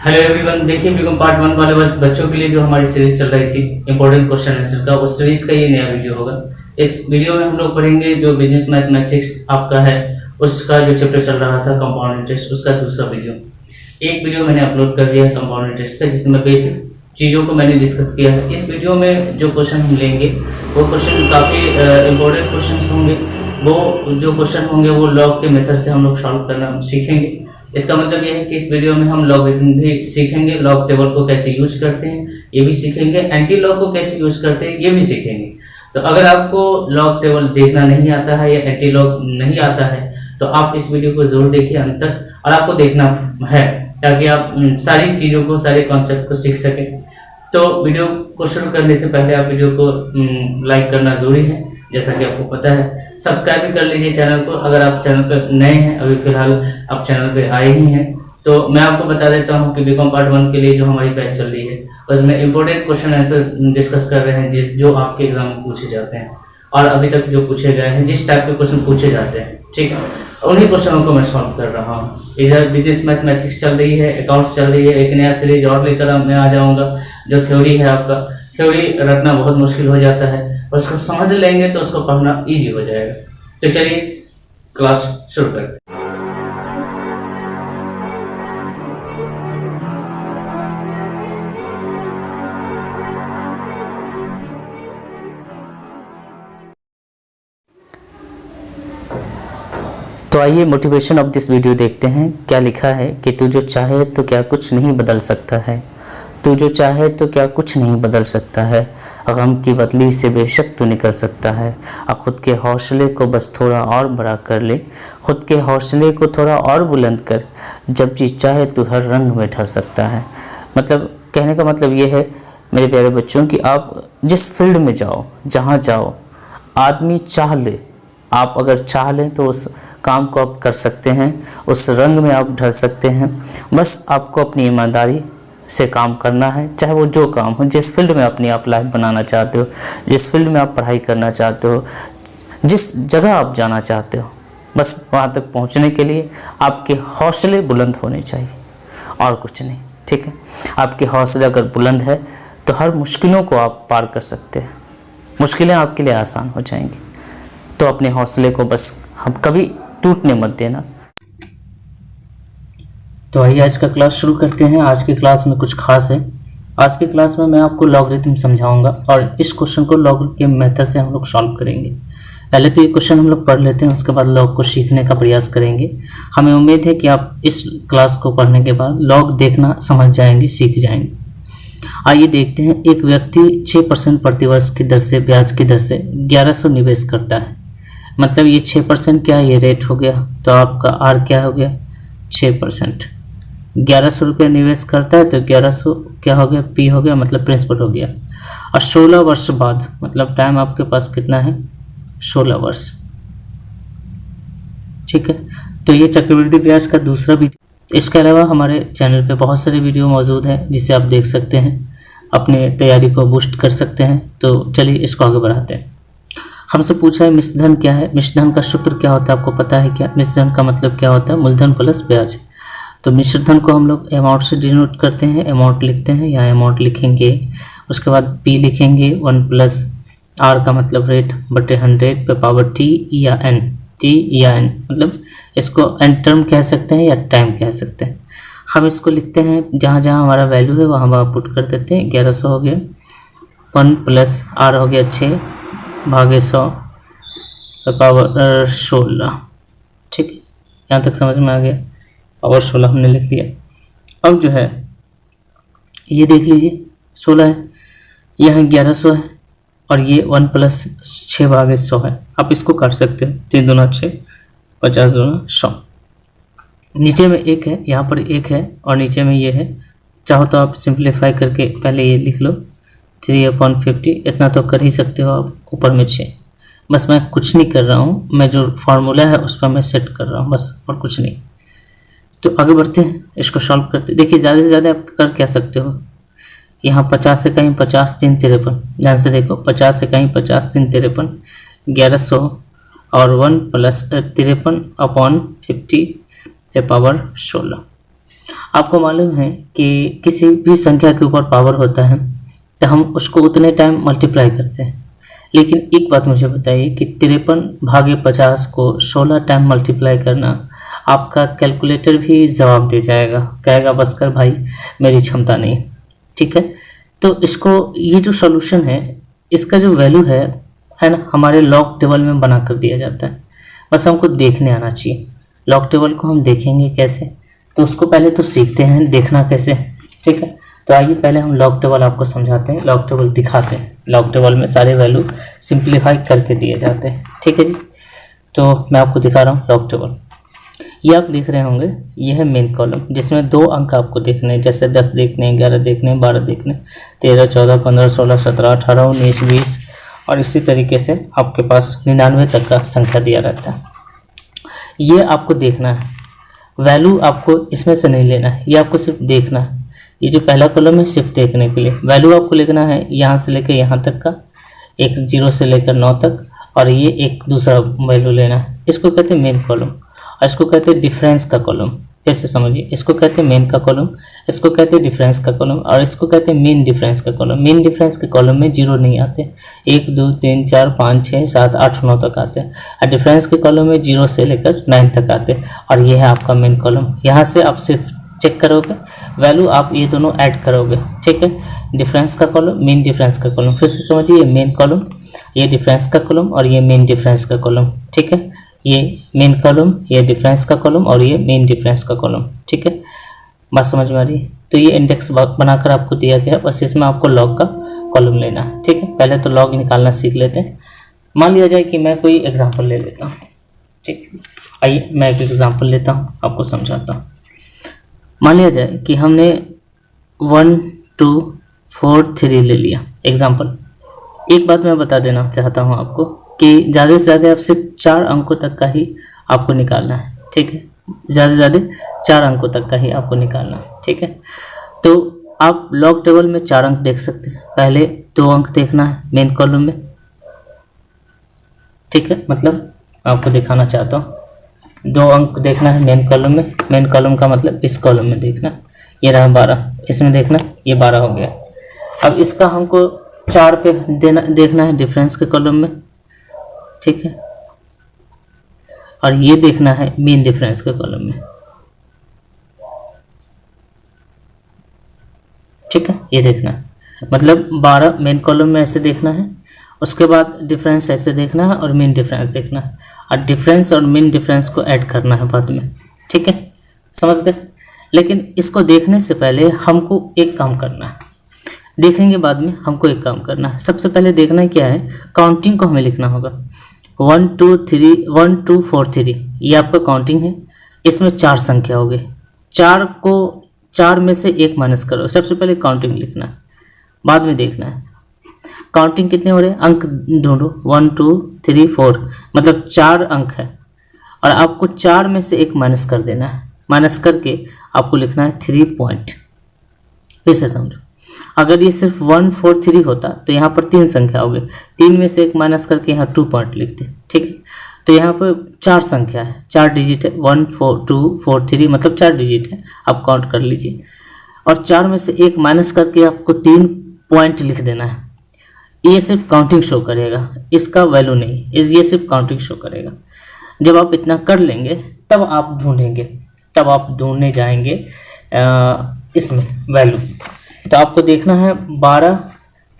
Hello everyone, देखिए BCom part 1 वाले बच्चों के लिए जो हमारी सीरीज चल रही थी इंपॉर्टेंट क्वेश्चन आंसर का, उस सीरीज का ये नया वीडियो होगा। इस वीडियो में हम लोग पढ़ेंगे जो बिजनेस मैथमेटिक्स आपका है उसका जो चैप्टर चल रहा था कंपाउंड इंटरेस्ट, उसका दूसरा वीडियो। एक वीडियो मैंने अपलोड कर दिया है कंपाउंड इंटरेस्ट का, जिसमें बेसिक चीज़ों को मैंने डिस्कस किया है। इस वीडियो में जो क्वेश्चन हम लेंगे वो क्वेश्चन काफ़ी इंपॉर्टेंट क्वेश्चन होंगे। वो जो क्वेश्चन होंगे वो लॉग के मेथड से हम लोग सॉल्व करना सीखेंगे। इसका मतलब यह है कि इस वीडियो में हम लॉगरिथम भी सीखेंगे, लॉग टेबल को कैसे यूज करते हैं ये भी सीखेंगे, एंटी लॉग को कैसे यूज करते हैं ये भी सीखेंगे। तो अगर आपको लॉग टेबल देखना नहीं आता है या एंटी लॉग नहीं आता है तो आप इस वीडियो को जरूर देखिए अंत तक, और आपको देखना है ताकि आप सारी चीज़ों को, सारे कॉन्सेप्ट को सीख सकें। तो वीडियो को शुरू करने से पहले आप वीडियो को लाइक करना जरूरी है, जैसा कि आपको पता है। सब्सक्राइब भी कर लीजिए चैनल को, अगर आप चैनल पर नए हैं, अभी फिलहाल आप चैनल पे आए ही हैं। तो मैं आपको बता देता हूं कि बीकॉम पार्ट 1 के लिए जो हमारी बैच चल रही है उसमें इंपॉर्टेंट क्वेश्चन आंसर डिस्कस कर रहे हैं जो आपके एग्जाम में पूछे जाते हैं और अभी तक जो पूछे गए हैं, जिस टाइप के क्वेश्चन पूछे जाते हैं, ठीक है, उन्हीं क्वेश्चनों को मैं सॉल्व कर रहा हूँ। इधर बिजनेस मैथमेटिक्स चल रही है, अकाउंट्स चल रही है, एक नया सीरीज और लेकर मैं आ जाऊँगा। जो थ्योरी है आपका, थ्योरी रटना बहुत मुश्किल हो जाता है, उसको समझ लेंगे तो उसको पढ़ना इजी हो जाएगा। तो चलिए क्लास शुरू करते हैं। तो आइए मोटिवेशन ऑफ दिस वीडियो देखते हैं। क्या लिखा है कि तू जो चाहे तो क्या कुछ नहीं बदल सकता है, तू जो चाहे तो क्या कुछ नहीं बदल सकता है, गम की बदली से बेशक तू निकल सकता है, और ख़ुद के हौसले को बस थोड़ा और बड़ा कर ले, ख़ुद के हौसले को थोड़ा और बुलंद कर, जब चीज़ चाहे तू हर रंग में ढल सकता है। मतलब कहने का मतलब ये है मेरे प्यारे बच्चों कि आप जिस फील्ड में जाओ, जहाँ जाओ, आदमी चाह ले, आप अगर चाह लें तो उस काम को आप कर सकते हैं, उस रंग में आप ढल सकते हैं। बस आपको अपनी ईमानदारी से काम करना है, चाहे वो जो काम हो, जिस फील्ड में अपनी आप लाइफ बनाना चाहते हो, जिस फील्ड में आप पढ़ाई करना चाहते हो, जिस जगह आप जाना चाहते हो, बस वहाँ तक पहुँचने के लिए आपके हौसले बुलंद होने चाहिए और कुछ नहीं, ठीक है। आपके हौसले अगर बुलंद है तो हर मुश्किलों को आप पार कर सकते हैं, मुश्किलें आपके लिए आसान हो जाएंगी। तो अपने हौसले को बस हम कभी टूटने मत देना। तो आइए आज का क्लास शुरू करते हैं। आज की क्लास में कुछ खास है। आज की क्लास में मैं आपको लॉगरिथम समझाऊंगा और इस क्वेश्चन को लॉग के मेथड से हम लोग सॉल्व करेंगे। पहले तो ये क्वेश्चन हम लोग पढ़ लेते हैं, उसके बाद लॉग को सीखने का प्रयास करेंगे। हमें उम्मीद है कि आप इस क्लास को पढ़ने के बाद लॉग देखना समझ जाएंगे, सीख जाएंगे। आइए देखते हैं। एक व्यक्ति 6% प्रतिवर्ष की दर से, ब्याज की दर से 1100 निवेश करता है। मतलब ये 6% क्या है, ये रेट हो गया, तो आपका आर क्या हो गया, 6%। 1100 रुपये निवेश करता है तो 1100 क्या हो गया, पी हो गया, मतलब प्रिंसिपल हो गया। और 16 वर्ष बाद, मतलब टाइम आपके पास कितना है, 16 वर्ष, ठीक है। तो ये चक्रवृद्धि ब्याज का दूसरा वीडियो। इसके अलावा हमारे चैनल पे बहुत सारे वीडियो मौजूद हैं जिसे आप देख सकते हैं, अपने तैयारी को बूस्ट कर सकते हैं। तो चलिए इसको आगे बढ़ाते हैं। हमसे पूछा है मिश्रधन क्या है, मिश्रधन का सूत्र क्या होता है, आपको पता है क्या? मिश्रधन का मतलब क्या होता है, मूलधन प्लस ब्याज। तो मिश्रधन को हम लोग अमाउंट से डिनोट करते हैं, अमाउंट लिखते हैं, यहाँ अमाउंट लिखेंगे, उसके बाद पी लिखेंगे, 1 प्लस आर का मतलब रेट बटे 100 पे पावर टी या एन, टी या एन, मतलब इसको एन टर्म कह सकते हैं या टाइम कह सकते हैं। हम इसको लिखते हैं, जहाँ जहाँ हमारा वैल्यू है वहाँ वहाँ पुट कर देते हैं। 1100 हो गया, 1 प्लस आर हो गया 6 भागे 100 पावर 16, ठीक है। यहाँ तक समझ में आ गया, पावर 16 हमने लिख लिया। अब जो है ये देख लीजिए 16 है, यहाँ 1100 है और ये 1 प्लस 6 भागे 100 है। आप इसको काट सकते हैं, 3 दूना 6, 50 दूना 100। नीचे में 1 है, यहाँ पर 1 है और नीचे में ये है। चाहो तो आप सिंप्लीफाई करके पहले ये लिख लो, 3/50, इतना तो कर ही सकते हो आप, ऊपर में 6। बस मैं कुछ नहीं कर रहा हूँ, मैं जो फार्मूला है उस पर मैं सेट कर रहा हूँ बस, और कुछ नहीं। तो आगे बढ़ते हैं, इसको सॉल्व करते हैं। देखिए ज़्यादा से ज़्यादा आप कर क्या सकते हो, यहाँ 50 से कहीं 50 3 53, ध्यान से देखो, 50 से कहीं 50 3 53, 1100 और 1 प्लस 53/50 पावर 16। आपको मालूम है कि किसी भी संख्या के ऊपर पावर होता है तो हम उसको उतने टाइम मल्टीप्लाई करते हैं, लेकिन एक बात मुझे बताइए कि 53/50 को 16 टाइम मल्टीप्लाई करना, आपका कैलकुलेटर भी जवाब दे जाएगा, कहेगा बस कर भाई मेरी क्षमता नहीं। ठीक है, तो इसको, ये जो सॉल्यूशन है इसका जो वैल्यू है ना, हमारे लॉग टेबल में बना कर दिया जाता है। बस हमको देखने आना चाहिए। लॉग टेबल को हम देखेंगे कैसे, तो उसको पहले तो सीखते हैं देखना कैसे। ठीक है, तो आइए पहले हम लॉग टेबल आपको समझाते हैं, लॉग टेबल दिखाते हैं। लॉग टेबल में सारे वैल्यू सिंप्लीफाई करके दिए जाते हैं। ठीक है जी, तो मैं आपको दिखा रहा हूँ लॉग टेबल। ये आप देख रहे होंगे, ये है मेन कॉलम जिसमें 2 अंक आपको देखने हैं, जैसे 10 देखने हैं, 11 देखने हैं, 12 देखने, 13, 14, 15, 16, 17, 18, 19, 20 और इसी तरीके से आपके पास 99 तक का संख्या दिया रहता है। ये आपको देखना है, वैल्यू आपको इसमें से नहीं लेना है, ये आपको सिर्फ देखना है। ये जो पहला कॉलम है सिर्फ देखने के लिए, वैल्यू आपको लिखना है यहाँ से लेकर यहाँ तक का, एक 0 से लेकर 9 तक, और ये एक दूसरा वैल्यू लेना है। इसको कहते हैं मेन कॉलम और इसको कहते हैं डिफरेंस का कॉलम। फिर से समझिए, इसको कहते हैं मेन का कॉलम, इसको कहते हैं डिफरेंस का कॉलम और इसको कहते हैं मेन डिफरेंस का कॉलम। मेन डिफरेंस के कॉलम में 0 नहीं आते, 1, 2, 3, 4, 5, 6, 7, 8, 9 तक आते हैं, और डिफरेंस के कॉलम में 0 से लेकर 9 तक आते हैं। और ये है आपका मेन कॉलम। यहाँ से आप सिर्फ चेक करोगे वैल्यू, आप ये दोनों ऐड करोगे। ठीक है, डिफरेंस का कॉलम, मेन डिफरेंस का कॉलम। फिर से समझिए, ये मेन कॉलम, ये डिफरेंस का कॉलम और ये मेन डिफरेंस का कॉलम। ठीक है, ये मेन कॉलम, ये डिफरेंस का कॉलम और ये मेन डिफरेंस का कॉलम। ठीक है, बात समझ में आ रही है? तो ये इंडेक्स बनाकर आपको दिया गया, बस इसमें आपको लॉग का कॉलम लेना है। ठीक है, पहले तो लॉग निकालना सीख लेते हैं। मान लिया जाए कि मैं कोई एग्जाम्पल ले लेता हूँ। ठीक है, आइए मैं एक एग्जाम्पल लेता हूँ, आपको समझाता हूँ। मान लिया जाए कि हमने 1, 2, 4, 3 ले लिया एग्जाम्पल। एक बात मैं बता देना चाहता हूँ आपको कि ज़्यादा से ज़्यादा आप सिर्फ 4 अंकों तक का ही आपको निकालना है। ठीक है, ज़्यादा से ज़्यादा 4 अंकों तक का ही आपको निकालना है। ठीक है, तो आप लॉग टेबल में 4 अंक देख सकते हैं। पहले 2 अंक देखना है मेन कॉलम में। ठीक है, मतलब आपको दिखाना चाहता हूँ, 2 अंक देखना है मेन कॉलम में। मेन कॉलम का मतलब इस कॉलम में देखना, ये रहा 12, इसमें देखना, ये 12 हो गया। अब इसका हमको 4 पे देखना है डिफरेंस के कॉलम में। ठीक है, और ये देखना है मेन डिफरेंस के कॉलम में। ठीक है, ये देखना है, मतलब 12 मेन कॉलम में ऐसे देखना है, उसके बाद डिफरेंस ऐसे देखना है और मेन डिफरेंस देखना है, और डिफरेंस और मेन डिफरेंस को ऐड करना है बाद में। ठीक है, समझ गए? लेकिन इसको देखने से पहले हमको एक काम करना है, देखेंगे बाद में। हमको एक काम करना है, सबसे पहले देखना है क्या है, काउंटिंग को हमें लिखना होगा। 1, 2, 3, 1, 2, 4, 3, ये आपका काउंटिंग है। इसमें 4 संख्या हो गई, 4 को 4 में से 1 माइनस करो। सबसे पहले काउंटिंग लिखना है, बाद में देखना है काउंटिंग कितने हो रहे हैं, अंक ढूंढो। 1, 2, 3, 4, मतलब 4 अंक है और आपको 4 में से 1 माइनस कर देना है। माइनस करके आपको लिखना है 3 पॉइंट। फिर से समझो, अगर ये सिर्फ 1, 4, 3 होता तो यहाँ पर 3 संख्या हो गई, 3 में से 1 माइनस करके यहाँ 2 पॉइंट लिखते। ठीक है, तो यहाँ पर 4 संख्या है, 4 डिजिट है, 1, 4, 2, 4, 3, मतलब 4 डिजिट है, आप काउंट कर लीजिए। और 4 में से 1 माइनस करके आपको 3 पॉइंट लिख देना है। ये सिर्फ काउंटिंग शो करेगा, इसका वैल्यू नहीं, ये सिर्फ काउंटिंग शो करेगा। जब आप इतना कर लेंगे तब आप ढूंढेंगे, तब आप ढूंढने जाएंगे इसमें वैल्यू। तो आपको देखना है 12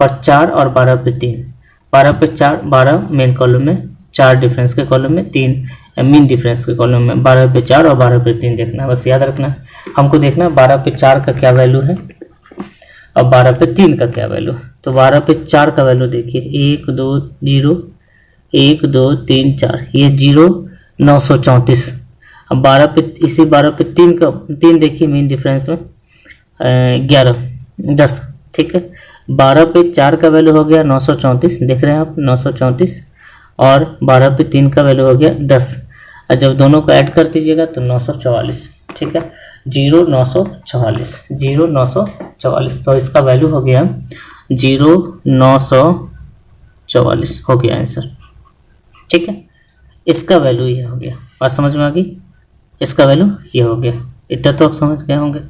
पर 4 और 12 पे 3। 12 पे 4, 12 मेन कॉलम में, 4 डिफरेंस के कॉलम में, 3 मेन डिफरेंस के कॉलम में। 12 पे 4 और 12 पे 3 देखना है, बस याद रखना है। हमको देखना है 12 पे 4 का क्या वैल्यू है और 12 पे 3 का क्या वैल्यू। तो 12 पे 4 का वैल्यू देखिए, 1, 2, 0, 1, 2, 3, 4, ये 0, 934। अब 12 पे, इसी 12 पे 3 का 3 देखिए मेन डिफरेंस में, 11, 10। ठीक है, 12 पे 4 का वैल्यू हो गया 934, देख रहे हैं आप 934, और 12 पे 3 का वैल्यू हो गया 10, और जब दोनों को ऐड कर दीजिएगा तो 944। ठीक है, 0, 944, 0, 944, तो इसका वैल्यू हो गया 0, 944 हो गया आंसर। ठीक है, इसका वैल्यू ये हो गया। बात समझ में आ गई? इसका वैल्यू ये हो गया। इतना तो आप समझ गए होंगे।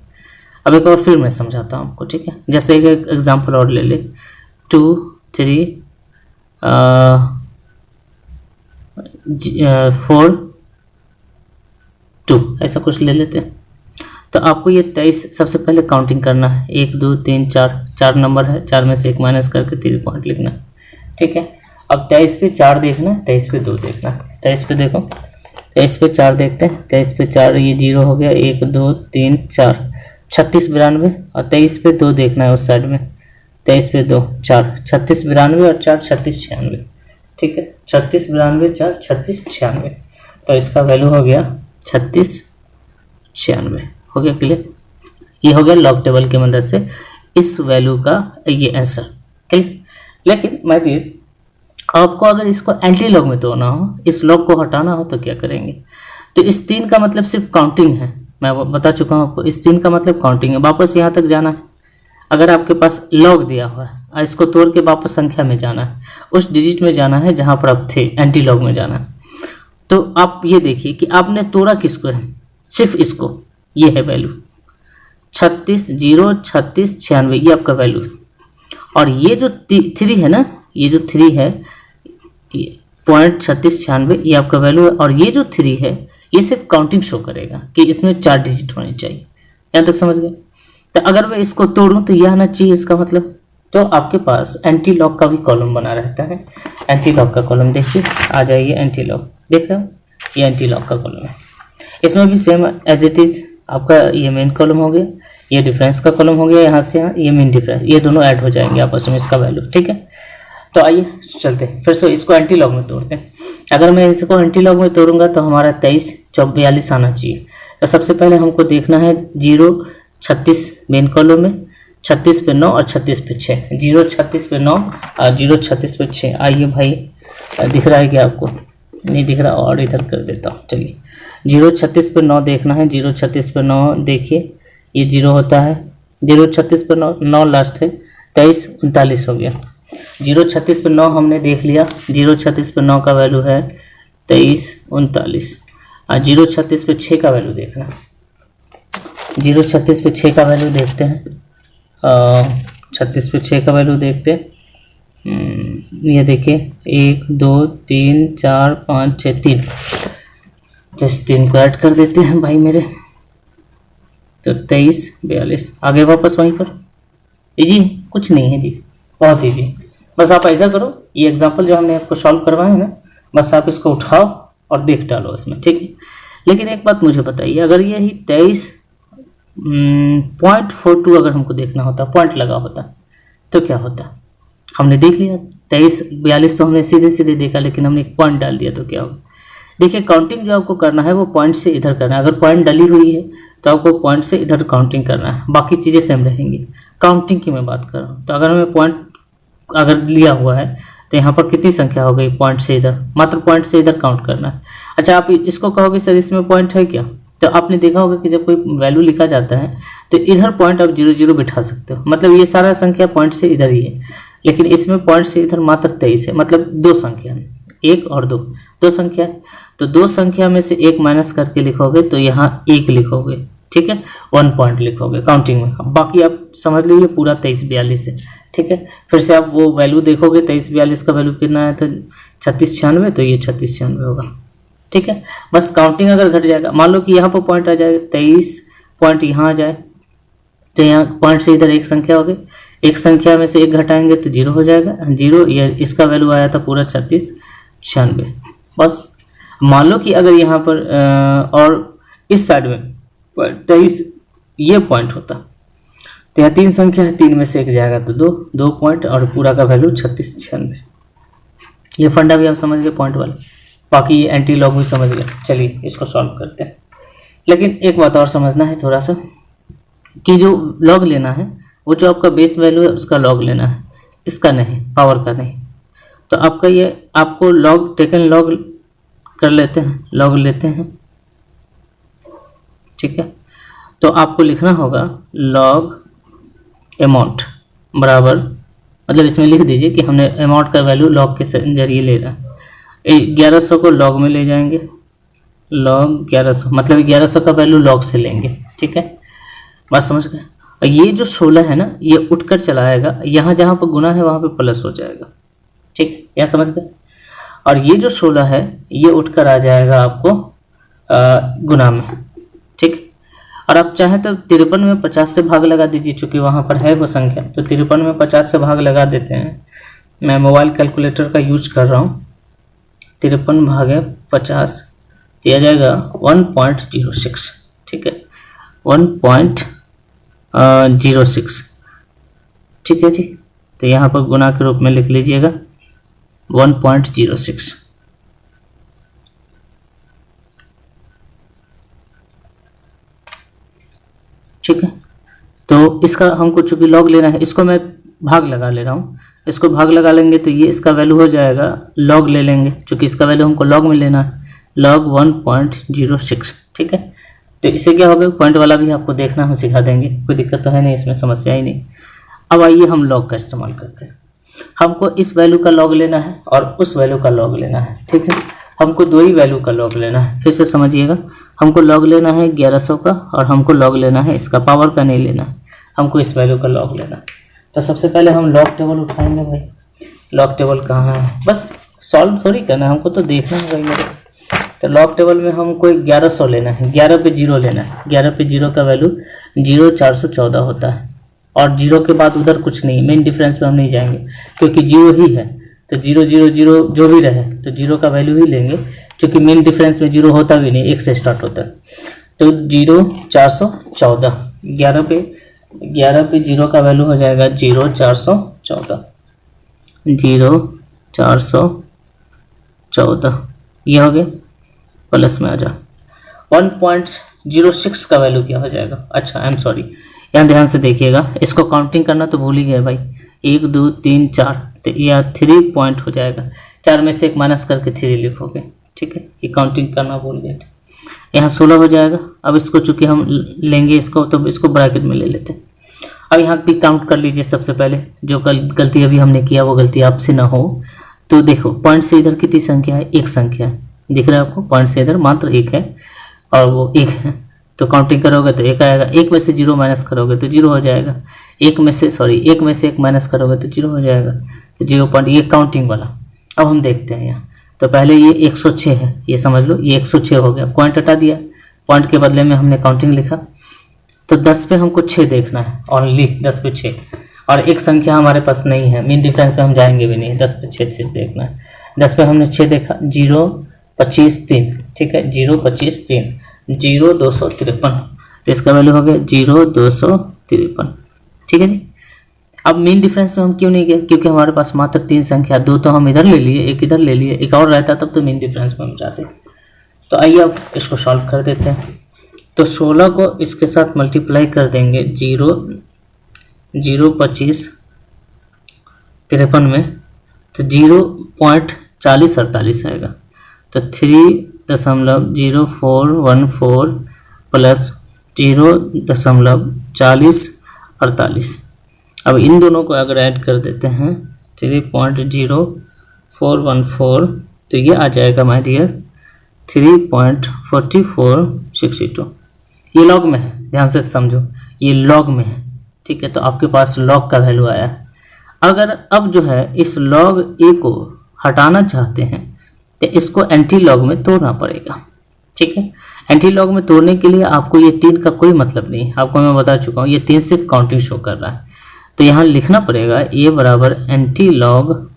अब एक और फिर मैं समझाता हूँ आपको, ठीक है। जैसे एक एग्जांपल और ले ले, 2 3 4 2, ऐसा कुछ ले लेते हैं। तो आपको ये 23 सबसे पहले काउंटिंग करना है, 1 2 3 4, 4 नंबर है, 4 में से 1 माइनस करके 3 पॉइंट लिखना है, ठीक है। अब 23 पे 4 देखना है, 23 पे 2 देखना है। 23 पे देखो, 23 पे 4 देखते हैं, 23 पे 4 ये 0 हो गया, 1 2 3 4, 36 92, और 23 पे 2 देखना है उस साइड में, 23 पे 2 4, 36 92 और 4 36 96, ठीक है। 36 92 4 36 96, तो इसका वैल्यू हो गया 36 96, हो गया क्लियर। ये हो गया लॉग टेबल की मदद से इस वैल्यू का ये आंसर, क्लियर। लेकिन माय डियर, आपको अगर इसको एंटी लॉग में तोड़ना हो, इस लॉग को हटाना हो, तो क्या करेंगे? तो इस 3 का मतलब सिर्फ काउंटिंग है, मैं वो बता चुका हूँ आपको। इस 3 का मतलब काउंटिंग है, वापस यहाँ तक जाना है। अगर आपके पास लॉग दिया हुआ है और इसको तोड़ के वापस संख्या में जाना है, उस डिजिट में जाना है जहाँ पर आप थे, एंटी लॉग में जाना है। तो आप ये देखिए कि आपने तोड़ा किसको है, सिर्फ इसको, ये है वैल्यू 36 0 36 96, ये आपका वैल्यू है। और ये जो 3 है ना, ये जो 3 है, पॉइंट 36 96, ये आपका वैल्यू है। और ये जो 3 है, ये सिर्फ काउंटिंग शो करेगा कि इसमें 4 डिजिट होने चाहिए। यहाँ तक समझ गए? तो अगर मैं इसको तोड़ूं तो यह आना चाहिए इसका मतलब। तो आपके पास एंटी लॉग का भी कॉलम बना रहता है। एंटी लॉग का कॉलम देखिए, आ जाइए एंटी लॉग, देख रहे हो, ये एंटी लॉग का कॉलम है। इसमें भी सेम एज इट इज आपका ये मेन कॉलम हो गया, ये डिफरेंस का कॉलम हो गया, यहाँ से यहाँ ये मेन डिफरेंस, ये दोनों ऐड हो जाएंगे आपस में, इसका वैल्यू, ठीक है। तो आइए चलते हैं फिर से इसको एंटी लॉग में तोड़ते हैं। अगर मैं इसको एंटी लॉग में तोड़ूंगा तो हमारा 23 42 आना चाहिए। तो सबसे पहले हमको देखना है 0 36 मेन कॉलम में, 36 पे 9 और 36 पे 6, 0 36 पे 9 और 0 36 पे 6। आइए भाई, दिख रहा है क्या आपको? नहीं दिख रहा, और इधर कर देता हूँ। चलिए 0 36 पे 9 देखना है, 0 36 पे 9 देखिए, ये 0 होता है, 0 36 पे 9 लास्ट है, 23 39 हो गया। 0 36 पे 9 हमने देख लिया, 0 36 पे 9 का वैल्यू है 23 39, और 0 36 पे 6 का वैल्यू देखना, 0 36 पे 6 का वैल्यू देखते हैं, 36 पे 6 का वैल्यू देखते हैं। ये देखिए 1 2 3 4 5 6 3, तो इस 3 को ऐड कर देते हैं भाई मेरे, तो 23 42, आगे वापस वहीं पर। जी कुछ नहीं है जी, बहुत ईजी। बस आप ऐसा करो, ये एग्जांपल जो हमने आपको सॉल्व करवाए हैं ना, बस आप इसको उठाओ और देख डालो उसमें, ठीक है। लेकिन एक बात मुझे बताइए, अगर यही 23.42 अगर हमको देखना होता, पॉइंट लगा होता, तो क्या होता? हमने देख लिया 23 42 तो हमने सीधे सीधे देखा, लेकिन हमने एक पॉइंट डाल दिया तो क्या होगा? देखिए काउंटिंग जो आपको करना है वो पॉइंट से इधर करना है। अगर पॉइंट डली हुई है तो आपको पॉइंट से इधर काउंटिंग करना है, बाकी चीज़ें सेम रहेंगी। काउंटिंग की मैं बात कर रहा हूँ। तो अगर मैं पॉइंट अगर लिया हुआ है तो यहाँ पर कितनी संख्या हो गई? पॉइंट से इधर, मात्र पॉइंट से इधर काउंट करना है। अच्छा, आप इसको कहोगे सर इसमें पॉइंट है क्या? तो आपने देखा होगा कि जब कोई वैल्यू लिखा जाता है तो इधर पॉइंट आप 0 0 बिठा सकते हो, मतलब ये सारा संख्या पॉइंट से इधर ही है। लेकिन इसमें पॉइंट से इधर मात्र 23 है, मतलब 2 संख्या है, 1 और 2, 2 संख्या है। तो 2 संख्या में से 1 माइनस करके लिखोगे तो यहाँ 1 लिखोगे, ठीक है, 1 पॉइंट लिखोगे काउंटिंग में। अब बाकी आप समझ लीजिए पूरा 23 42 है, ठीक है। फिर से आप वो वैल्यू देखोगे, 23 42 का वैल्यू कितना है? तो 36 96, तो ये 36 96 होगा, ठीक है। बस काउंटिंग अगर घट जाएगा, मान लो कि यहाँ पर पॉइंट आ जाएगा, 23 पॉइंट यहाँ आ जाए, तो यहाँ पॉइंट से इधर एक संख्या हो गई, एक संख्या में से 1 घटाएंगे तो 0 हो जाएगा, 0, ये इसका वैल्यू आया था पूरा 36 96। बस मान लो कि अगर यहाँ पर और इस साइड में 23 ये पॉइंट होता, तो यहाँ 3 संख्या है, 3 में से 1 जाएगा तो 2 पॉइंट, और पूरा का वैल्यू 36 96। ये फंडा भी आप समझ गए पॉइंट वाला, बाकी ये एंटी लॉग भी समझ गए। चलिए इसको सॉल्व करते हैं। लेकिन एक बात और समझना है थोड़ा सा, कि जो लॉग लेना है वो जो आपका बेस वैल्यू है उसका लॉग लेना है, इसका नहीं, पावर का नहीं। तो आपका ये आपको लॉग टेकन लॉग कर लेते हैं, लॉग लेते हैं, ठीक है। तो आपको लिखना होगा लॉग अमाउंट बराबर, मतलब इसमें लिख दीजिए कि हमने अमाउंट का वैल्यू लॉग के जरिए ले रहा है। 1100 को लॉग में ले जाएंगे, लॉग 1100, मतलब 1100 का वैल्यू लॉग से लेंगे, ठीक है। बात समझ गए। और ये जो 16 है ना, ये उठकर चला आएगा, यहाँ जहाँ पर गुना है वहाँ पे प्लस हो जाएगा। ठीक, यह समझ गए। और ये जो 16 है ये उठकर आ जाएगा आपको गुना में। ठीक, और आप चाहें तो 53 में 50 से भाग लगा दीजिए, चूंकि वहाँ पर है वो संख्या, तो 53 में 50 से भाग लगा देते हैं। मैं मोबाइल कैलकुलेटर का यूज कर रहा हूँ। 53 भागे 50 दिया जाएगा 1.06। ठीक है, 1.06। ठीक है जी, तो यहाँ पर गुना के रूप में लिख लीजिएगा 1.06। ठीक है, तो इसका हमको चूंकि लॉग लेना है, इसको मैं भाग लगा ले रहा हूँ। इसको भाग लगा लेंगे तो ये इसका वैल्यू हो जाएगा, लॉग ले लेंगे चूंकि इसका वैल्यू हमको लॉग में लेना है, लॉग 1.06। ठीक है, तो इससे क्या होगा, पॉइंट वाला भी आपको देखना हम सिखा देंगे, कोई दिक्कत तो है नहीं, इसमें समस्या ही नहीं। अब आइए हम लॉग का इस्तेमाल करते हैं। हमको इस वैल्यू का लॉग लेना है और उस वैल्यू का लॉग लेना है। ठीक है, हमको दो ही वैल्यू का लॉग लेना है। फिर से समझिएगा, हमको लॉग लेना है 1100 का और हमको लॉग लेना है इसका, पावर का नहीं लेना है, हमको इस वैल्यू का लॉग लेना है। तो सबसे पहले हम लॉग टेबल उठाएंगे। भाई लॉग टेबल कहाँ है, बस सॉल्व थोड़ी करना है, हमको तो देखना है भाई मेरे। तो लॉग टेबल में हमको 1100 लेना है, 11 पे 0 लेना है। 11 पे 0 का वैल्यू 0,414 होता है, और 0 के बाद उधर कुछ नहीं, मेन डिफरेंस पे हम नहीं जाएंगे क्योंकि 0 ही है, तो 0 0 0 जो भी रहे तो 0 का वैल्यू ही लेंगे, क्योंकि मेन डिफरेंस में 0 होता भी नहीं, 1 से स्टार्ट होता है। तो 0,414, 11 पे 0 का वैल्यू हो जाएगा 0,414, 0,414 ये हो गया। प्लस में आ जा 1.06 का वैल्यू क्या हो जाएगा। अच्छा आई एम सॉरी, यहाँ ध्यान से देखिएगा, इसको काउंटिंग करना तो भूल ही गए भाई। 1 2 3 4, तो यह 3 पॉइंट हो जाएगा। 4 में से 1 माइनस करके 3 लिखोगे। ठीक है, ये काउंटिंग करना भूल गए थे। यहाँ 16 हो जाएगा। अब इसको चूंकि हम लेंगे इसको, तो इसको ब्रैकेट में ले लेते हैं। अब यहाँ भी काउंट कर लीजिए। सबसे पहले जो गलती अभी हमने किया वो गलती आपसे ना हो। तो देखो पॉइंट से इधर कितनी संख्या है, एक संख्या है, दिख रहा है आपको, पॉइंट से इधर मात्र एक है और वो एक है, तो काउंटिंग करोगे तो एक आएगा। एक में से 0 माइनस करोगे तो 0 हो जाएगा। एक में से 1 माइनस करोगे तो 0 हो जाएगा, तो 0 पॉइंट, ये काउंटिंग वाला। अब हम देखते हैं यहाँ, तो पहले ये 106 है, ये समझ लो ये 106 हो गया, पॉइंट हटा दिया, पॉइंट के बदले में हमने काउंटिंग लिखा। तो 10 पे हमको 6 देखना है, ओनली 10 पे 6, और एक संख्या हमारे पास नहीं है, मीन डिफरेंस पे हम जाएंगे भी नहीं, 10 पे 6 सिर्फ देखना है। 10 पे हमने 6 देखा, 0 25 3, ठीक है, 0 25 3, 0 253, तो इसका वैल्यू हो गया 0 253। ठीक है जी। अब मेन डिफरेंस में हम क्यों नहीं गए, क्योंकि हमारे पास मात्र 3 संख्या, 2 तो हम इधर ले लिए, एक इधर ले लिए, एक और रहता तब तो मेन डिफरेंस में हम जाते। तो आइए अब इसको सॉल्व कर देते हैं। तो 16 को इसके साथ मल्टीप्लाई कर देंगे 0 25 53 में, तो 0.4048 आएगा। तो 3.0414 प्लस 0.4048। अब इन दोनों को अगर ऐड कर देते हैं 3.0414, तो ये आ जाएगा माय डियर 3.4462। ये लॉग में है, ध्यान से समझो, ये लॉग में है। ठीक है, तो आपके पास लॉग का वैल्यू आया है। अगर अब जो है इस लॉग ए को हटाना चाहते हैं तो इसको एंटी लॉग में तोड़ना पड़ेगा। ठीक है, एंटी लॉग में तोड़ने के लिए आपको ये 3 का कोई मतलब नहीं, आपको मैं बता चुका हूँ, ये 3 सिर्फ काउंटिंग शो कर रहा है। तो यहाँ लिखना पड़ेगा ए बराबर एंटी लॉग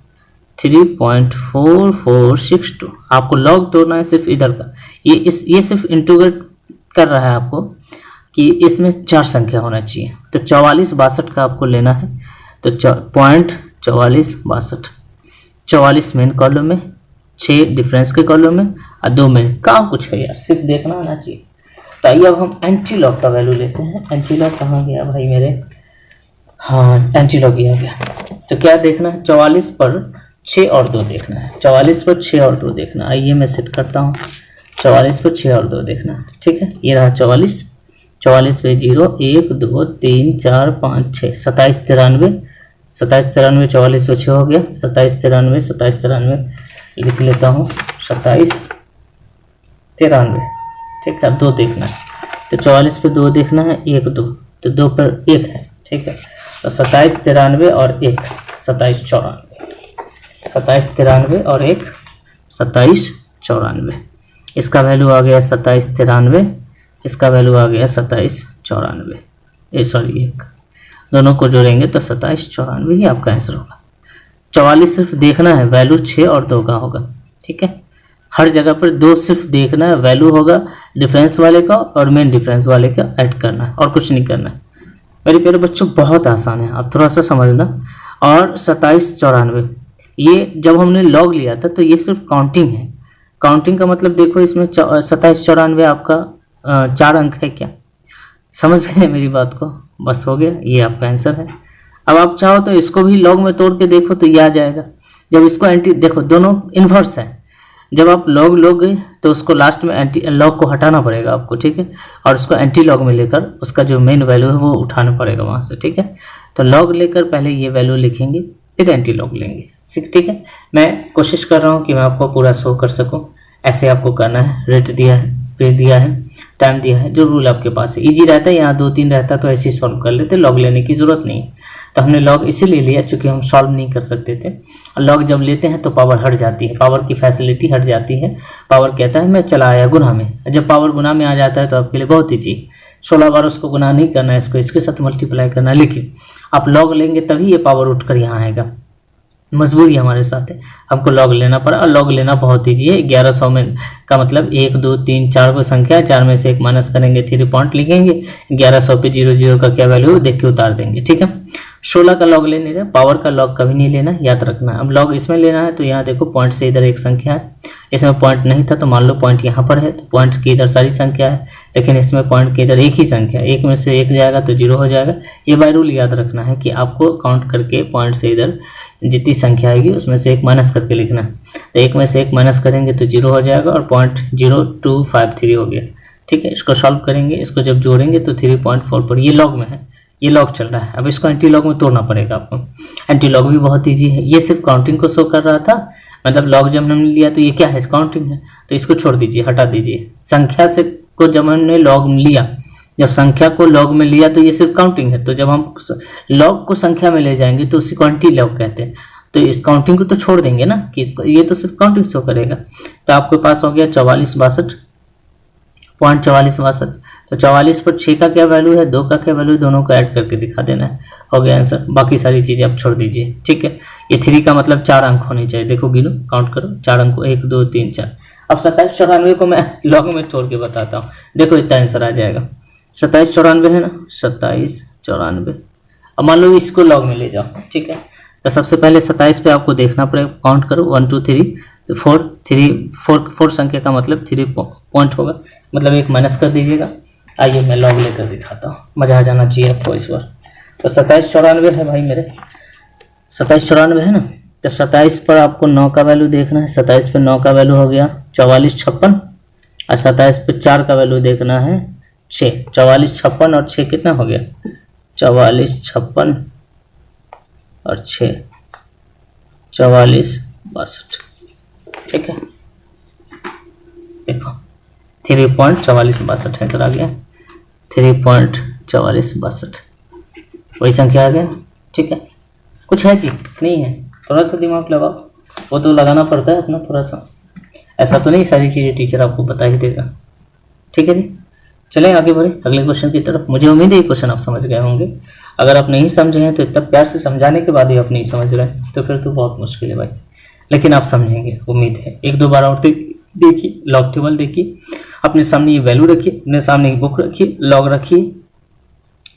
3.4462। आपको लॉग तोड़ना है सिर्फ इधर का, ये सिर्फ इंटीग्रेट कर रहा है आपको कि इसमें 4 संख्या होना चाहिए। तो 4462 का आपको लेना है, तो 0.4462, 44 मेन कॉलम में, 6 डिफरेंस के कॉलम में और 2 में। कहाँ कुछ है यार, सिर्फ देखना आना चाहिए। तो आइए अब हम एंटी लॉग का वैल्यू लेते हैं। एंटी लॉग कहाँ गया भाई मेरे, हाँ एंटी लॉग ये आ गया। तो क्या देखना है, 44 पर 6 और 2 देखना है, 44 पर 6 और 2 देखना। आइए मैं सेट करता हूँ, 44 पर 6 और 2 देखना। ठीक है, ये रहा 44, 44 पे 0 1 2 3 4 5 6, 27 93, 27 93, 44 पे 6 हो गया, 27 93, 27 93 लिख लेता हूँ, 27 93। ठीक है, 2 देखना है, तो 44 पे 2 देखना है, 1 2, तो 2 पर 1 है, ठीक है। तो 2793 और 1 2794, 2793 और 1 2794। इसका वैल्यू आ गया 2793, इसका वैल्यू आ गया 2794, सॉरी 1, दोनों को जोड़ेंगे तो 2794 ही आपका आंसर होगा। 44 सिर्फ देखना है, वैल्यू 6 और 2 का होगा, ठीक है। हर जगह पर 2 सिर्फ देखना है, वैल्यू होगा डिफरेंस वाले का और मेन डिफरेंस वाले का ऐड करना है और कुछ नहीं करना है। मेरे प्यारे बच्चों बहुत आसान है, आप थोड़ा सा समझना। और 2794 ये जब हमने लॉग लिया था तो ये सिर्फ काउंटिंग है। काउंटिंग का मतलब देखो इसमें 2794 आपका 4 अंक है क्या, समझ गए मेरी बात को? बस हो गया, ये आपका आंसर है। अब आप चाहो तो इसको भी लॉग में तोड़ के देखो तो ये आ जाएगा। जब इसको एंटी देखो, दोनों इन्वर्स है। जब आप लॉग लोगे तो उसको लास्ट में एंटी लॉग को हटाना पड़ेगा आपको, ठीक है, और उसको एंटी लॉग में लेकर उसका जो मेन वैल्यू है वो उठाना पड़ेगा वहाँ से, ठीक है। तो लॉग लेकर पहले ये वैल्यू लिखेंगे, फिर एंटी लॉग लेंगे, ठीक है। मैं कोशिश कर रहा हूँ कि मैं आपको पूरा शो कर सकूँ, ऐसे आपको करना है। रेट दिया है, पेज दिया है, टाइम दिया है, जो रूल आपके पास है। इजी रहता है, यहाँ 2-3 रहता तो ऐसे ही सॉल्व कर लेते, लॉग लेने की ज़रूरत नहीं है। तो हमने लॉग इसीलिए लिया चूँकि हम सॉल्व नहीं कर सकते थे। लॉग जब लेते हैं तो पावर हट जाती है, पावर की फैसिलिटी हट जाती है। पावर कहता है मैं चला आया गुना में, जब पावर गुना में आ जाता है तो आपके लिए बहुत ईजी। 16 बार उसको गुना नहीं करना है, इसको इसके साथ मल्टीप्लाई करना है। लेकिन आप लॉग लेंगे तभी ये पावर उठकर यहाँ आएगा, मजबूरी हमारे साथ है, हमको लॉग लेना पड़ा। और लॉग लेना बहुत ईजी है। 1100 में का मतलब 1 2 3 4 को संख्या है, 4 में से 1 माइनस करेंगे, 3 पॉइंट लिखेंगे। 1100 पे 00 का क्या वैल्यू देख के उतार देंगे, ठीक है। 16 का लॉग लेने रहे, पावर का लॉग कभी नहीं लेना, याद रखना। अब लॉग इसमें लेना है तो यहाँ देखो पॉइंट से इधर एक संख्या है, इसमें पॉइंट नहीं था तो मान लो पॉइंट यहाँ पर है, तो पॉइंट की इधर सारी संख्या है, लेकिन इसमें पॉइंट की इधर एक ही संख्या है। 1 में से 1 जाएगा तो 0 हो जाएगा। ये बाय रूल याद रखना है कि आपको काउंट करके पॉइंट से इधर जितनी संख्या आएगी उसमें से 1 माइनस करके लिखना है। तो 1 में से 1 माइनस करेंगे तो 0 हो जाएगा और 0.0253 हो गया, ठीक है। इसको सॉल्व करेंगे, इसको जब जोड़ेंगे तो 3.4 पर, ये लॉग में है, ये लॉग चल रहा है। अब इसको एंटी लॉग में तोड़ना पड़ेगा आपको। एंटी लॉग भी बहुत ईजी है, ये सिर्फ काउंटिंग को शो कर रहा था। मतलब लॉग जब हमने लिया तो ये क्या है, काउंटिंग है, तो इसको छोड़ दीजिए, हटा दीजिए। संख्या से को जब हमने लॉग लिया, जब संख्या को लॉग में लिया तो ये सिर्फ काउंटिंग है। तो जब हम लॉग को संख्या में ले जाएंगे तो उसी को एंटी लॉग कहते हैं। तो इस काउंटिंग को तो छोड़ देंगे ना, कि इसको ये तो सिर्फ काउंटिंग शो करेगा। तो आपके पास हो गया 4462.4462। तो 44 पर 6 का क्या वैल्यू है, 2 का क्या वैल्यू, दोनों को ऐड करके दिखा देना है, हो गया आंसर। बाकी सारी चीज़ें आप छोड़ दीजिए, ठीक है। ये 3 का मतलब 4 अंक होने चाहिए, देखो गिनो, काउंट करो 4 अंक, 1 2 3 4। अब 2794 को मैं लॉग में तोड़ के बताता हूँ, देखो इतना आंसर आ जाएगा। 2794 है ना, 2794। अब मान लो इसको लॉग में ले जाओ, ठीक है। तो सबसे पहले 27 पे आपको देखना पड़ेगा, काउंट करो 1 2 3, तो 4 संख्या का मतलब 3 पॉइंट होगा, मतलब 1 माइनस कर दीजिएगा। आइए मैं लॉग लेकर दिखाता हूँ, मज़ा आ जाना चाहिए आपको इस बार। तो 2794 है भाई मेरे, 2794 है ना। तो 27 पर आपको 9 का वैल्यू देखना है। 27 पे 9 का वैल्यू हो गया 4456, और 27 पे 4 का वैल्यू देखना है 6। 44 56 और 6 कितना हो गया, 44 56 और 6 44 62, ठीक है। देखो 3.4462 आंसर आ गया, 3.4462 वही संख्या आ गया, ठीक है। कुछ है जी, नहीं है, थोड़ा सा दिमाग लगाओ, वो तो लगाना पड़ता है अपना थोड़ा सा, ऐसा तो नहीं सारी चीज़ें टीचर आपको बता ही देगा, ठीक है जी। चलें आगे बढ़े अगले क्वेश्चन की तरफ। मुझे उम्मीद है ये क्वेश्चन आप समझ गए होंगे। अगर आप नहीं समझे हैं तो इतना प्यार से समझाने के बाद ही आप नहीं समझ रहे हैं तो फिर तो बहुत मुश्किल है भाई, लेकिन आप समझेंगे, उम्मीद है। 1-2 बार और देखिए, लॉग टेबल देखिए, अपने सामने ये वैल्यू रखिए, अपने सामने ये बुक रखिए, लॉग रखिए,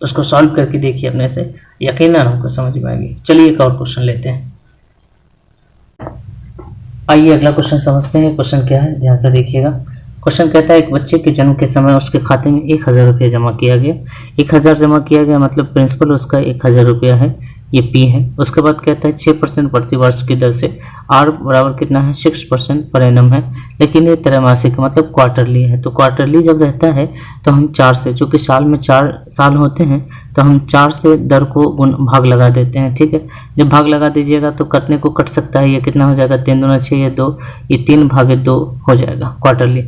उसको सॉल्व करके देखिए अपने से, यकीनन आपको समझ में आएगी। चलिए एक और क्वेश्चन लेते हैं। आइए अगला क्वेश्चन समझते हैं। क्वेश्चन क्या है, ध्यान से देखिएगा। क्वेश्चन कहता है एक बच्चे के जन्म के समय उसके खाते में 1000 रुपये जमा किया गया। 1000 जमा किया गया मतलब प्रिंसिपल उसका 1000 रुपया है, ये पी है। उसके बाद कहता है 6% प्रति वर्ष की दर से आर बराबर कितना है, 6% पर एनम है, लेकिन ये त्रैमासिक मतलब क्वार्टरली है। तो क्वार्टरली जब रहता है तो हम 4 से, चूँकि साल में 4 साल होते हैं तो हम 4 से दर को भाग लगा देते हैं, ठीक है। जब भाग लगा दीजिएगा तो कटने को कट सकता है, ये कितना हो जाएगा, 3 दूना 6, ये 2, ये 3/2 हो जाएगा क्वार्टरली।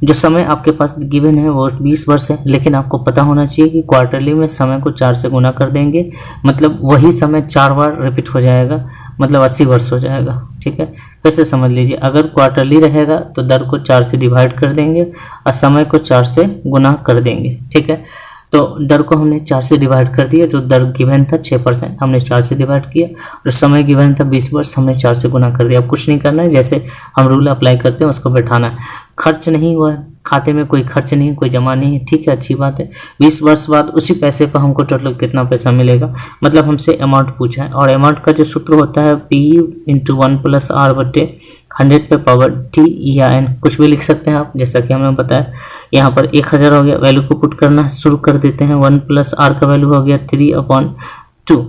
जो समय आपके पास गिवन है वो 20 वर्ष है, लेकिन आपको पता होना चाहिए कि क्वार्टरली में समय को 4 से गुना कर देंगे, मतलब वही समय 4 बार रिपीट हो जाएगा, मतलब 80 वर्ष हो जाएगा। ठीक है, कैसे समझ लीजिए, अगर क्वार्टरली रहेगा तो दर को 4 से डिवाइड कर देंगे और समय को 4 से गुना कर देंगे। ठीक है, तो दर को हमने 4 से डिवाइड कर दिया, जो दर गिवन था 6% हमने 4 से डिवाइड किया, और समय गिवन था 20 वर्ष हमने 4 से गुना कर दिया। अब कुछ नहीं करना है, जैसे हम रूल अप्लाई करते हैं उसको बैठाना है। खर्च नहीं हुआ है, खाते में कोई खर्च नहीं है, कोई जमा नहीं है। ठीक है, अच्छी बात है। 20 वर्ष बाद उसी पैसे पर हमको टोटल कितना पैसा मिलेगा, मतलब हमसे अमाउंट पूछा है, और अमाउंट का जो सूत्र होता है P × 1 + R/100 पे पावर T या N, कुछ भी लिख सकते हैं आप, जैसा कि हमने बताया। यहाँ पर 1000 हो गया, वैल्यू को पुट करना शुरू कर देते हैं। 1 + R का वैल्यू हो गया 3/2।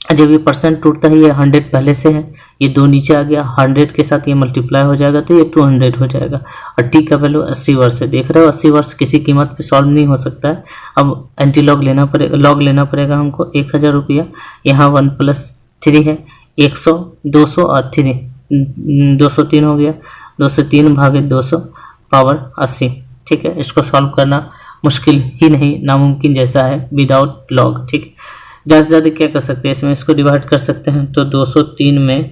जब ये परसेंट टूटता है, ये 100 पहले से है, ये 2 नीचे आ गया, 100 के साथ ये मल्टीप्लाई हो जाएगा तो ये 200 हो जाएगा। और टी का वैल्यू 80 वर्ष है, देख रहे हो 80 वर्ष किसी कीमत पे सॉल्व नहीं हो सकता है। अब एंटी लॉग लेना पड़ेगा, लॉग लेना पड़ेगा हमको। 1000 रुपया, यहाँ 1 + 3 है 100, 200 और 3 203 हो गया, 203 भागे 200 पावर 80। ठीक है, इसको सॉल्व करना मुश्किल ही नहीं, नामुमकिन जैसा है विदाउट लॉग। ठीक, ज़्यादा से ज़्यादा क्या कर सकते हैं इसमें, इसको डिवाइड कर सकते हैं। तो 203 में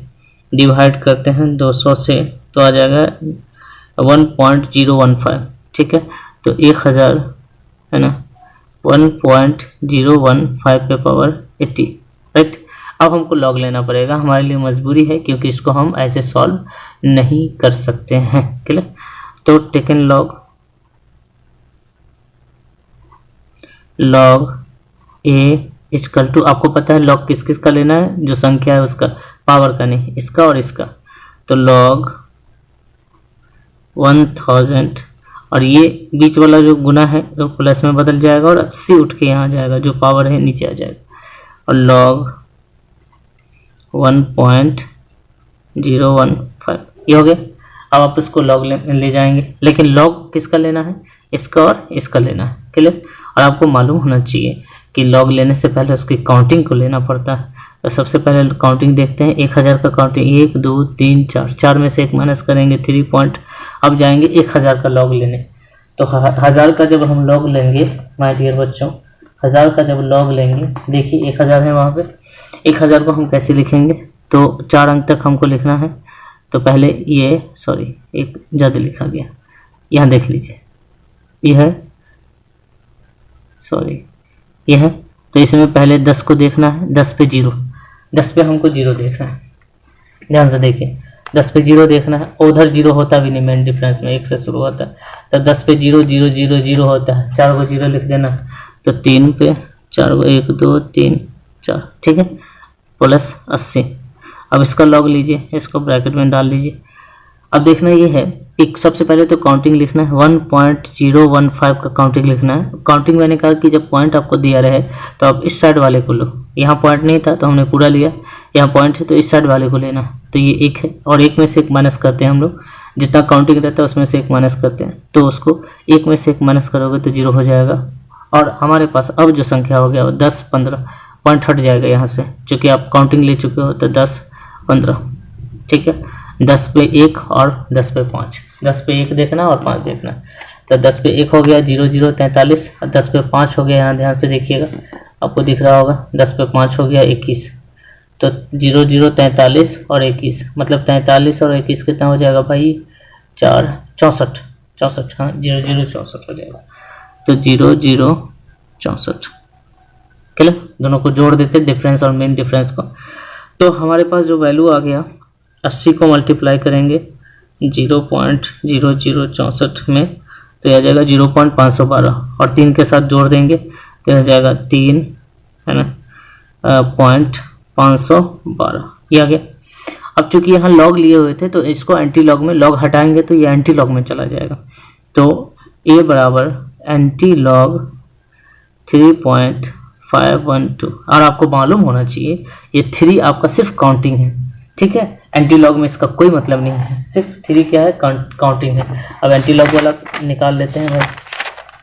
डिवाइड करते हैं 200 से, तो आ जाएगा 1.015। ठीक है, तो 1000 है ना, 1.015 पे पावर 80, राइट। अब हमको लॉग लेना पड़ेगा, हमारे लिए मजबूरी है, क्योंकि इसको हम ऐसे सॉल्व नहीं कर सकते हैं। क्लियर, तो taken log A equal to, आपको पता है लॉग किस किस का लेना है, जो संख्या है उसका, पावर का नहीं, इसका और इसका। तो लॉग 1000, और ये बीच वाला जो गुना है वो प्लस में बदल जाएगा, और 80 उठ के यहाँ आ जाएगा, जो पावर है नीचे आ जाएगा। और लॉग 1.015 ये हो गया। अब आप इसको लॉग ले जाएंगे, लेकिन लॉग किसका लेना है, इसका और इसका लेना है। क्लियर, और आपको मालूम होना चाहिए कि लॉग लेने से पहले उसकी काउंटिंग को लेना पड़ता है। तो सबसे पहले काउंटिंग देखते हैं। 1000 का काउंटिंग 1 2 3 4, 4 में से 1 माइनस करेंगे 3 पॉइंट। अब जाएंगे 1000 का लॉग लेने। तो 1000 का जब हम लॉग लेंगे माय डियर बच्चों, 1000 का जब लॉग लेंगे, देखिए 1000 है वहाँ पे। 1000 को हम कैसे लिखेंगे, तो 4 अंक तक हमको लिखना है। तो पहले ये, सॉरी एक ज़्यादा लिखा गया, यहाँ देख लीजिए, यह है, सॉरी यह है। तो इसमें पहले 10 को देखना है, 10 पे 0, 10 पे हमको 0 देखना है। ध्यान से देखिए, 10 पे 0 देखना है। उधर 0 होता भी नहीं, मेन डिफरेंस में 1 से शुरू होता है। तो 10 पे 0 0 0 0 होता है, 4 को 0 लिख देना। तो 3 पे 4 को 1 2 3 4, ठीक है, प्लस 80। अब इसका लॉग लीजिए, इसको ब्रैकेट में डाल लीजिए। अब देखना ये है कि सबसे पहले तो काउंटिंग लिखना है, 1.015 का काउंटिंग लिखना है। काउंटिंग मैंने कहा कि जब पॉइंट आपको दिया रहे तो आप इस साइड वाले को लो। यहाँ पॉइंट नहीं था तो हमने पूरा लिया, यहाँ पॉइंट है तो इस साइड वाले को लेना है। तो ये 1 है, और 1 में से 1 माइनस करते हैं हम लोग, जितना काउंटिंग रहता है उसमें से 1 माइनस करते हैं। तो उसको 1 में से 1 माइनस करोगे तो 0 हो जाएगा। और हमारे पास अब जो संख्या हो गया वो 10 15 पॉइंट हट जाएगा यहाँ से, चूँकि आप काउंटिंग ले चुके हो। तो 10 15, ठीक है, 10 पे 1 और 10 पे 5, 10 पे 1 देखना और 5 देखना। तो 10 पे 1 हो गया 0 0 43, और 10 पे 5 हो गया, यहाँ ध्यान से देखिएगा आपको दिख रहा होगा, 10 पे 5 हो गया 21। तो 0 0 43 और 21, मतलब 43 और 21 कितना हो जाएगा भाई, 4 64 64, हाँ 0 0 64 हो जाएगा। तो 0 0 64, क्लियर। दोनों को जोड़ देते डिफरेंस और मेन डिफरेंस को। तो हमारे पास जो वैल्यू आ गया, 80 को मल्टीप्लाई करेंगे 0.0064 में, तो यह आ जाएगा 0.512, और 3 के साथ जोड़ देंगे तो यह आ जाएगा 3, है ना, 0.512, ये आ गया। अब चूंकि यहाँ लॉग लिए हुए थे तो इसको एंटी लॉग में, लॉग हटाएंगे तो ये एंटी लॉग में चला जाएगा। तो ए बराबर एंटी लॉग 3.512, और आपको मालूम होना चाहिए ये 3 आपका सिर्फ काउंटिंग है, ठीक है। एंटी लॉग में इसका कोई मतलब नहीं है, सिर्फ 3 क्या है, काउंटिंग है। अब एंटी लॉग वाला निकाल लेते हैं भाई,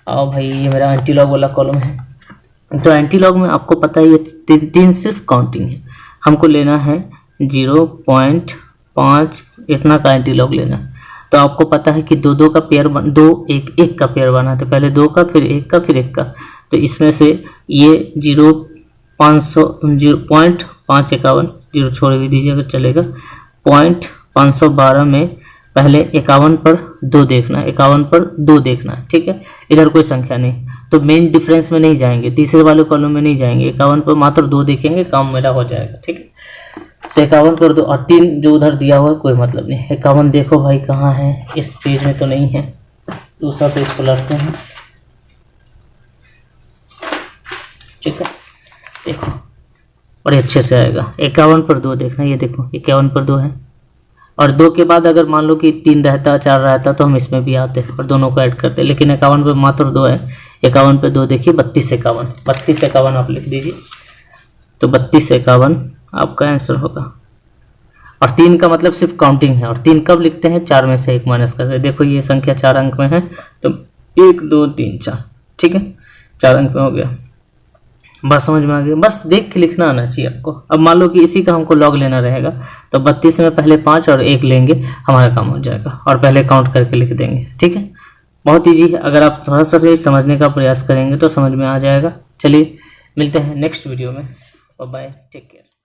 आओ भाई, ये मेरा एंटी लॉग वाला कॉलम है। तो एंटी लॉग में आपको पता है ये 3 सिर्फ काउंटिंग है, हमको लेना है 0.5 इतना का एंटी लॉग लेना। तो आपको पता है कि दो दो का पेयर दो एक एक का पेयर बना, तो पहले 2 का फिर 1 का फिर 1 का, तो इसमें से ये 0.551 जीरो छोड़ भी दीजिएगा चलेगा, 512 में पहले 51 पर 2 देखना है, 51 पर 2 देखना है, ठीक है। इधर कोई संख्या नहीं, तो मेन डिफरेंस में नहीं जाएंगे, तीसरे वाले कॉलम में नहीं जाएंगे, 51 पर मात्र 2 देखेंगे, काम मेरा हो जाएगा, ठीक है। तो 51 पर 2 और 3 जो उधर दिया हुआ है कोई मतलब नहीं। 51 देखो भाई कहाँ है, इस पेज में तो नहीं है, दूसरा पेज को लड़ते हैं, ठीक है। देखो बड़े अच्छे से आएगा, 51 पर 2 देखना, ये देखो 51 पर 2 है, और 2 के बाद अगर मान लो कि 3 रहता 4 रहता तो हम इसमें भी आते और दोनों को ऐड करते, लेकिन 51 पे मात्र 2 है, 51 पे 2 देखिए 3251 आप लिख दीजिए, तो 3251 आपका आंसर होगा। और 3 का मतलब सिर्फ काउंटिंग है, और 3 कब लिखते हैं, 4 में से 1 माइनस करके। देखो ये संख्या 4 अंक में है, तो 1 2 3 4, ठीक है, 4 अंक में हो गया। बस समझ में आ गया, बस देख के लिखना आना चाहिए आपको। अब मान लो कि इसी का हमको लॉग लेना रहेगा, तो 32 में पहले 5 और 1 लेंगे, हमारा काम हो जाएगा, और पहले काउंट करके लिख देंगे, ठीक है। बहुत ईजी है, अगर आप थोड़ा सा समझने का प्रयास करेंगे तो समझ में आ जाएगा। चलिए मिलते हैं नेक्स्ट वीडियो में, बाय बाय, टेक केयर।